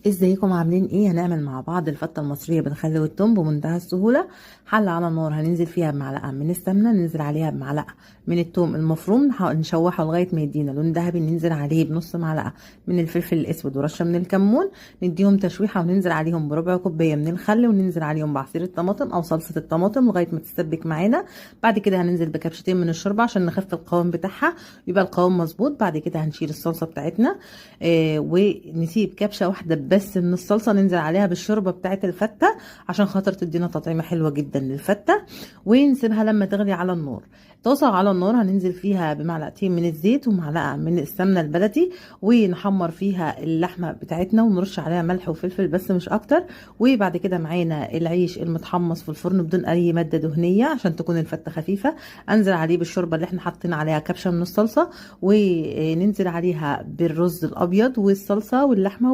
ازيكم عاملين ايه؟ هنعمل مع بعض الفتة المصرية بالخل والثوم بمنتهى السهولة. حلة على النار هننزل فيها بمعلقة من السمنة، ننزل عليها بمعلقة من الثوم المفروم نشوحه لغاية ما يدينا لون ذهبي، ننزل عليه بنص معلقة من الفلفل الاسود ورشة من الكمون، نديهم تشويحة وننزل عليهم بربع كوباية من الخل، وننزل عليهم بعصير الطماطم او صلصة الطماطم لغاية ما تتسبك معانا. بعد كده هننزل بكبشتين من الشوربة عشان نخفف القوام بتاعها، يبقى القوام مظبوط. بعد كده هنشيل الصلصة بتاعتنا ونسيب كبشة واحدة بس من الصلصة ننزل عليها بالشوربة بتاعت الفتة عشان خاطر تدينا تطعيمة حلوة جدا للفتة، ونسيبها لما تغلي على النار. طاسة على النار هننزل فيها بمعلقتين من الزيت ومعلقة من السمنة البلدي، ونحمر فيها اللحمة بتاعتنا ونرش عليها ملح وفلفل بس مش اكتر. وبعد كده معانا العيش المتحمص في الفرن بدون اي مادة دهنية عشان تكون الفتة خفيفة، انزل عليه بالشوربة اللي احنا حاطين عليها كبشة من الصلصة، وننزل عليها بالرز الابيض والصلصة واللحمة